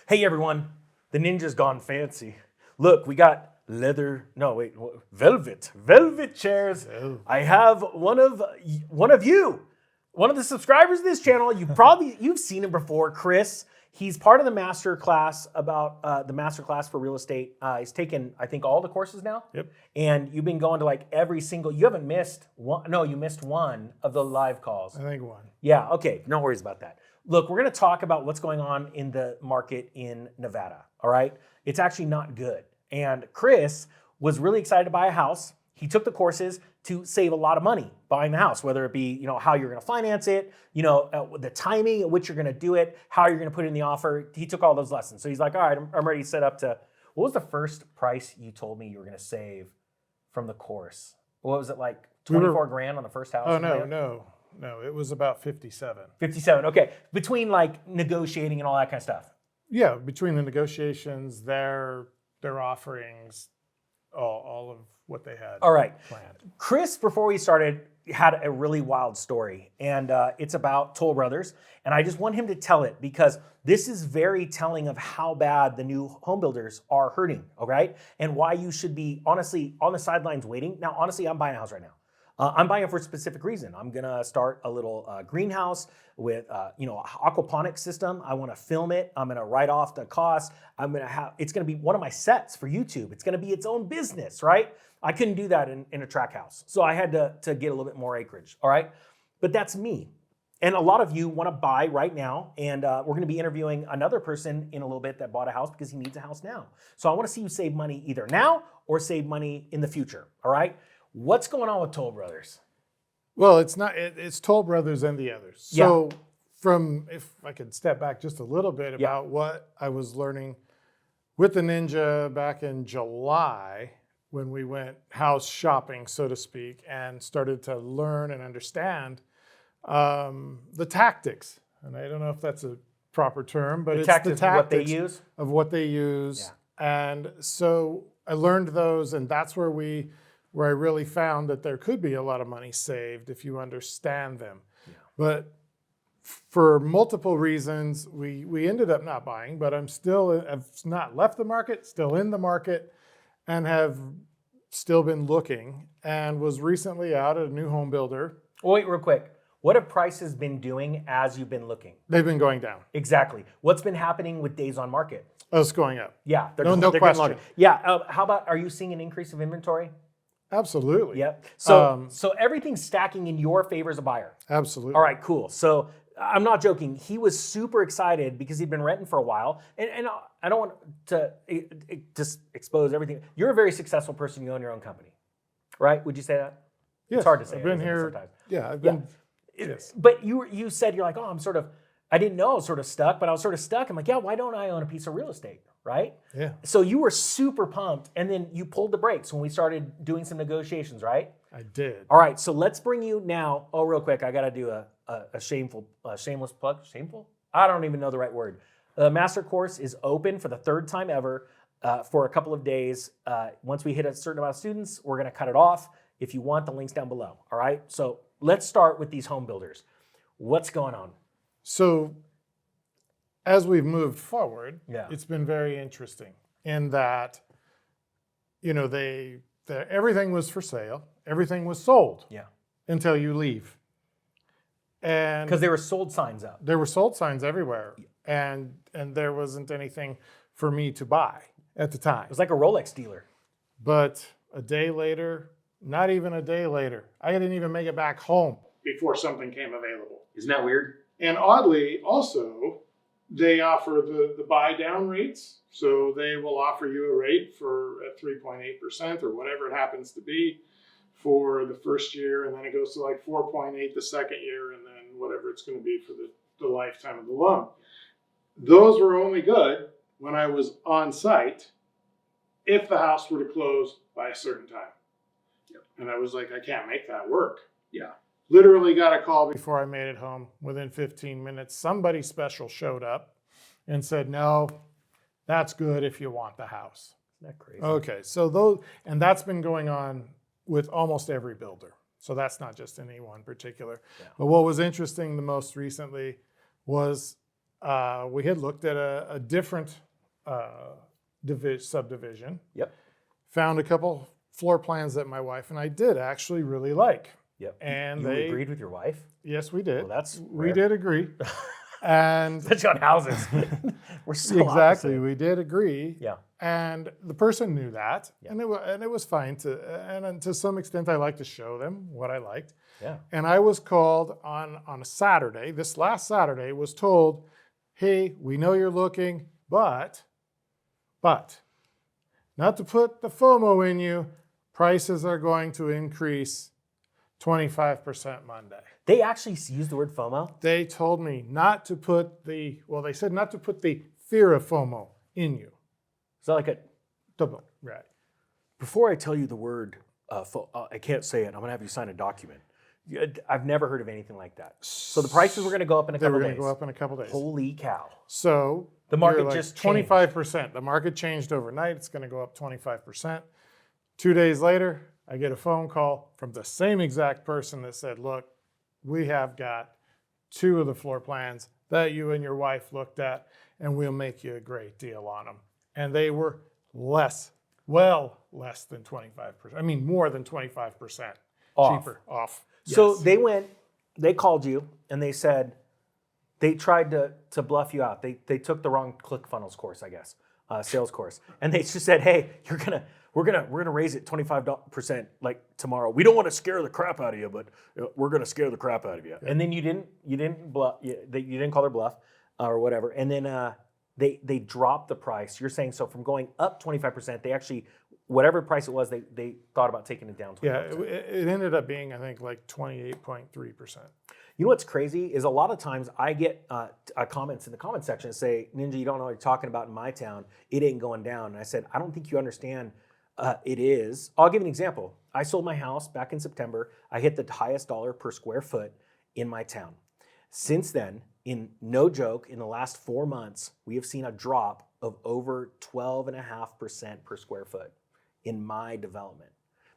Hey everyone, the ninja's gone fancy. Look, we got velvet chairs. Oh. I have one of you, one of the subscribers of this channel. You've seen him before, Kris. He's part of the master class about the master class for real estate. He's taken, I think, all the courses now. Yep. And you've been going to like every single. You haven't missed one. No, you missed one of the live calls. I think one. Yeah. Okay. No worries about that. Look, we're going to talk about what's going on in the market in Nevada. All right. It's actually not good. And Kris was really excited to buy a house. He took the courses to save a lot of money buying the house, whether it be, how you're going to finance it, the timing at which you're going to do it, how you're going to put in the offer. He took all those lessons. So he's like, all right, I'm ready to set up to, what was the first price you told me you were going to save from the course? What was it, like 24 grand on the first house? Oh, no. It was about 57. 57. Okay. Between like negotiating and all that kind of stuff. Yeah, between the negotiations, their offerings, all of what they had. All right. Planned. Kris, before we started, had a really wild story, and it's about Toll Brothers. And I just want him to tell it because this is very telling of how bad the new home builders are hurting, all right? And why you should be, honestly, on the sidelines waiting. Now, honestly, I'm buying a house right now. I'm buying it for a specific reason. I'm gonna start a little greenhouse with, aquaponics system. I want to film it. I'm gonna write off the cost. It's gonna be one of my sets for YouTube. It's gonna be its own business, right? I couldn't do that in a track house, so I had to get a little bit more acreage. All right, but that's me. And a lot of you want to buy right now, and we're gonna be interviewing another person in a little bit that bought a house because he needs a house now. So I want to see you save money either now or save money in the future. All right. What's going on with Toll Brothers? Well, it's Toll Brothers and the others. So if I could step back just a little bit about what I was learning with the Ninja back in July when we went house shopping, so to speak, and started to learn and understand the tactics. And I don't know if that's a proper term, but it's the tactics of what they use. Yeah. And so I learned those, and that's where I really found that there could be a lot of money saved if you understand them. Yeah. But for multiple reasons, we ended up not buying, but I've not left the market, still in the market, and have still been looking, and was recently out at a new home builder. Wait, real quick. What have prices been doing as you've been looking? They've been going down. Exactly. What's been happening with days on market? Oh, it's going up. Yeah. No question. Yeah. How about, are you seeing an increase of inventory? Absolutely. Yep. So everything's stacking in your favor as a buyer. Absolutely. All right, cool. So I'm not joking. He was super excited because he'd been renting for a while. And I don't want to just expose everything. You're a very successful person. You own your own company, right? Would you say that? Yes. It's hard to say. I've been here. Sometimes. Yeah, I've been. Yeah. Yes. But you said, you're like, I didn't know I was sort of stuck, but I was sort of stuck. I'm like, yeah, why don't I own a piece of real estate? Right? Yeah. So you were super pumped, and then you pulled the brakes when we started doing some negotiations, right? I did. All right, so let's bring you now. Oh, real quick, I got to do a shameless plug. Shameful? I don't even know the right word. The master course is open for the third time ever for a couple of days. Once we hit a certain amount of students, we're going to cut it off. If you want, the link's down below. All right, so let's start with these home builders. What's going on? So as we've moved forward, it's been very interesting in that, everything was for sale, everything was sold, until you leave, and because there were sold signs up. There were sold signs everywhere, and there wasn't anything for me to buy at the time. It was like a Rolex dealer. But a day later, not even a day later, I didn't even make it back home before something came available. Isn't that weird? And oddly, also, they offer the buy down rates. So they will offer you a rate at 3.8% or whatever it happens to be for the first year. And then it goes to like 4.8 the second year, and then whatever it's going to be for the lifetime of the loan. Those were only good when I was on site if the house were to close by a certain time. Yep. And I was like, I can't make that work. Yeah. Literally got a call before I made it home. Within 15 minutes, somebody special showed up and said, no, that's good if you want the house. Isn't that crazy? Okay, so that's been going on with almost every builder. So that's not just any one particular. Yeah. But what was interesting the most recently was we had looked at a different subdivision. Yep. Found a couple floor plans that my wife and I did actually really like. Yep. And you they agreed with your wife? Yes, we did. Well, that's we rare. did agree. And Especially on houses. We're so exactly, opposite. we did agree. Yeah. And the person knew that, Yeah. and it was fine and to some extent I like to show them what I liked. Yeah. And I was called on a Saturday. This last Saturday was told, "Hey, we know you're looking, but not to put the FOMO in you, prices are going to increase 25% Monday." They actually used the word FOMO? They told me not to put they said not to put the fear of FOMO in you. Is that like a... Right. Before I tell you the word, I can't say it. I'm going to have you sign a document. I've never heard of anything like that. So the prices were going to go up in a They couple were days. going to go up in a couple days. Holy cow. So The market you're like just changed. 25%. The market changed overnight. It's going to go up 25%. 2 days later, I get a phone call from the same exact person that said, "Look, we have got 2 of the floor plans that you and your wife looked at, and we'll make you a great deal on them." And they were less than 25%. I mean, more than 25% Off. cheaper off. So Yes. they called you and they said, they tried to bluff you out. They took the wrong ClickFunnels course, I guess, sales course. And they just said, "Hey, we're gonna raise it 25% like tomorrow. We don't want to scare the crap out of you, but we're gonna scare the crap out of you." And then you didn't bluff. You didn't call their bluff or whatever. And then they dropped the price. You're saying so from going up 25%, they actually whatever price it was, they thought about taking it down 25%. Yeah, it ended up being, I think, like 28.3%. You know what's crazy is a lot of times I get comments in the comment section that say, "Ninja, you don't know what you're talking about in my town. It ain't going down." And I said, "I don't think you understand. It is." I'll give you an example. I sold my house back in September. I hit the highest dollar per square foot in my town. Since then, no joke, in the last 4 months, we have seen a drop of over 12.5% per square foot in my development.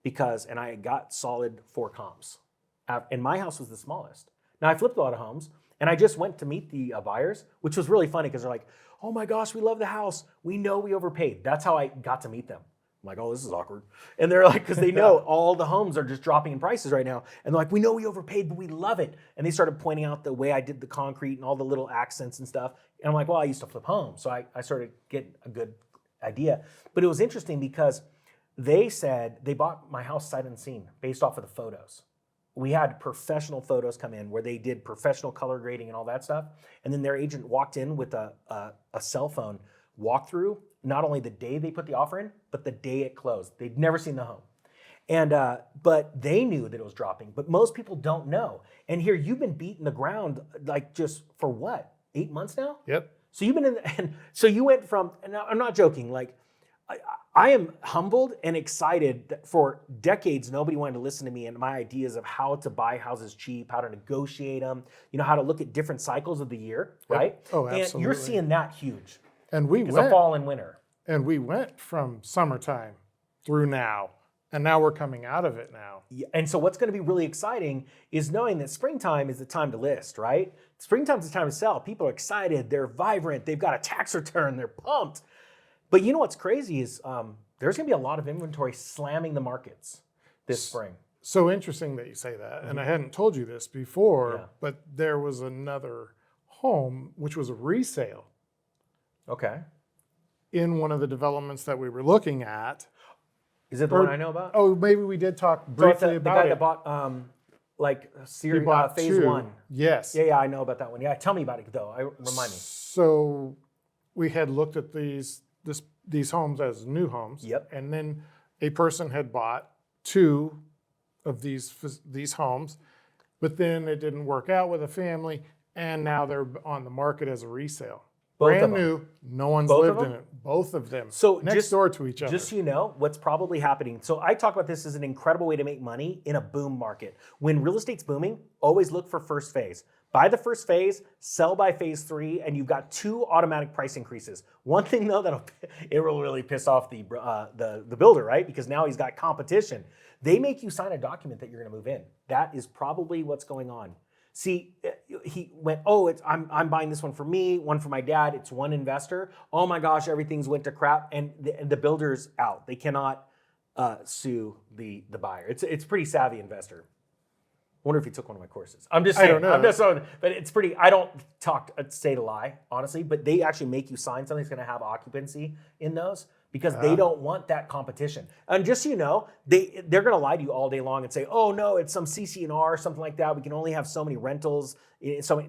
And I got solid 4 comps. And my house was the smallest. Now, I flipped a lot of homes, and I just went to meet the buyers, which was really funny because they're like, "Oh my gosh, we love the house. We know we overpaid." That's how I got to meet them. I'm like, "Oh, this is awkward." And they're like, because they know all the homes are just dropping in prices right now. And they're like, "We know we overpaid, but we love it." And they started pointing out the way I did the concrete and all the little accents and stuff. And I'm like, "Well, I used to flip homes." So I started getting a good idea. But it was interesting because they said they bought my house sight unseen based off of the photos. We had professional photos come in where they did professional color grading and all that stuff. And then their agent walked in with a cell phone walkthrough, not only the day they put the offer in, but the day it closed. They'd never seen the home. And but they knew that it was dropping, but most people don't know. And here you've been beating the ground like just for what, 8 months now? Yep. So you've been and so you went from, and I'm not joking, like I am humbled and excited that for decades, nobody wanted to listen to me and my ideas of how to buy houses cheap, how to negotiate them, how to look at different cycles of the year, right? Oh, And absolutely. you're seeing that huge. And we It's went a fall and winter. and we went from summertime through now, and now we're coming out of it now. Yeah, and so what's going to be really exciting is knowing that springtime is the time to list, right? Springtime's the time to sell. People are excited. They're vibrant. They've got a tax return. They're pumped. But you know what's crazy is there's going to be a lot of inventory slamming the markets this spring. So interesting that you say that. And I hadn't told you this before, Yeah. but there was another home, which was a resale Okay. in one of the developments that we were looking at. Is it the one I know about? Oh, maybe we did talk So it's briefly the about guy it. that bought like He series, bought phase 2. 1. Yes. Yeah, I know about that one. Yeah, tell me about it though. Remind me. So we had looked at these homes as new homes. Yep. And then a person had bought 2 of these homes, but then it didn't work out with a family, and now they're on the market as a resale. Both of Brand them? new, no one's Both of lived in them? it. Both of them. So next door to each other. Just so you know, what's probably happening. So I talk about this as an incredible way to make money in a boom market. When real estate's booming, always look for first phase. Buy the first phase, sell by phase 3, and you've got 2 automatic price increases. One thing though it will really piss off the builder, right? Because now he's got competition. They make you sign a document that you're going to move in. That is probably what's going on. See, he went, oh, I'm buying this one for me, one for my dad. It's one investor. Oh my gosh, everything's went to crap, and the builder's out. They cannot sue the buyer. It's pretty savvy investor. I wonder if he took one of my courses. I'm just saying. I don't know. I'm just saying, but it's pretty. I don't say to lie, honestly, but they actually make you sign something that's going to have occupancy in those because they don't want that competition. And just so you know, they're going to lie to you all day long and say, "Oh no, it's some CC&R or something like that. We can only have so many rentals."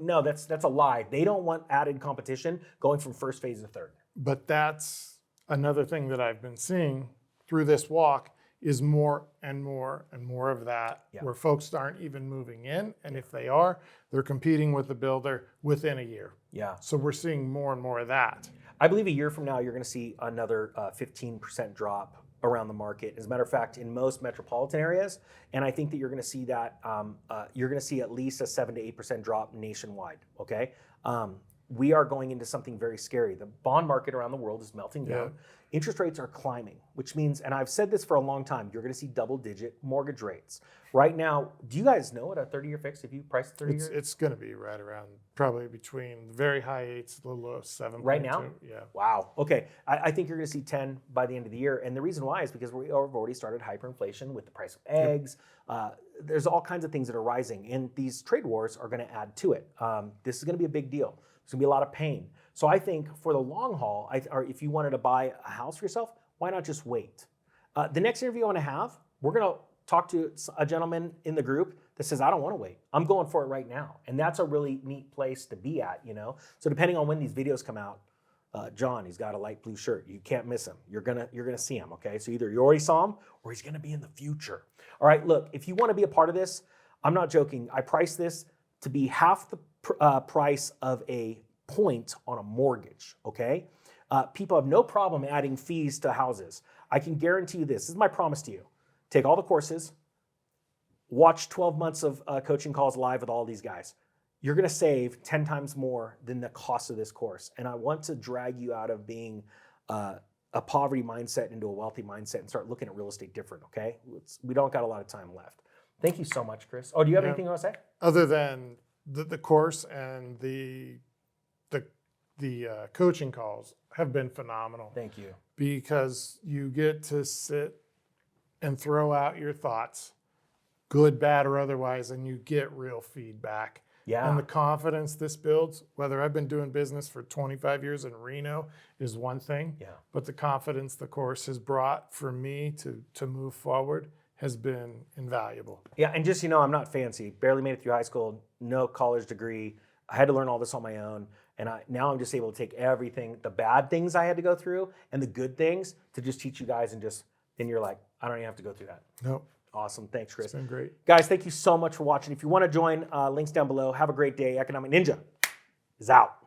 No, that's a lie. They don't want added competition going from first phase to third. But that's another thing that I've been seeing through this walk is more and more and more of that, where folks aren't even moving in. And if they are, they're competing with the builder within a year. Yeah. So we're seeing more and more of that. I believe a year from now, you're going to see another 15% drop around the market. As a matter of fact, in most metropolitan areas, and I think that you're going to see that, you're going to see at least a 7 to 8% drop nationwide, okay? We are going into something very scary. The bond market around the world is melting down. Interest rates are climbing, which means, and I've said this for a long time, you're going to see double-digit mortgage rates. Right now, do you guys know at a 30-year fix, if you price 30 years? It's going to be right around probably between very high 8s, a little low 7. Right now? Yeah. Wow. Okay. I think you're going to see 10 by the end of the year. And the reason why is because we've already started hyperinflation with the price of eggs. There's all kinds of things that are rising. And these trade wars are going to add to it. This is going to be a big deal. There's going to be a lot of pain. So I think for the long haul, or if you wanted to buy a house for yourself, why not just wait? The next interview I want to have, we're going to talk to a gentleman in the group that says, I don't want to wait. I'm going for it right now. And that's a really neat place to be at, you know? So depending on when these videos come out, John, he's got a light blue shirt. You can't miss him. You're gonna see him, okay? So either you already saw him or he's gonna be in the future. All right, look, if you want to be a part of this, I'm not joking. I priced this to be half the price of a point on a mortgage, okay? People have no problem adding fees to houses. I can guarantee you this. This is my promise to you. Take all the courses, watch 12 months of coaching calls live with all these guys. You're going to save 10 times more than the cost of this course. And I want to drag you out of being a poverty mindset into a wealthy mindset and start looking at real estate different, okay? We don't got a lot of time left. Thank you so much, Kris. Oh, do you have anything you want to say? Other than the course and the coaching calls have been phenomenal. Thank you. Because you get to sit and throw out your thoughts, good, bad, or otherwise, and you get real feedback. Yeah. And the confidence this builds, whether I've been doing business for 25 years in Reno is one thing, but the confidence the course has brought for me to move forward has been invaluable. Yeah, and just, you know, I'm not fancy. Barely made it through high school, no college degree. I had to learn all this on my own. And now I'm just able to take everything, the bad things I had to go through and the good things to just teach you guys and you're like, I don't even have to go through that. Nope. Awesome. Thanks, Kris. It's been great. Guys, thank you so much for watching. If you want to join, links down below. Have a great day. Economic Ninja is out.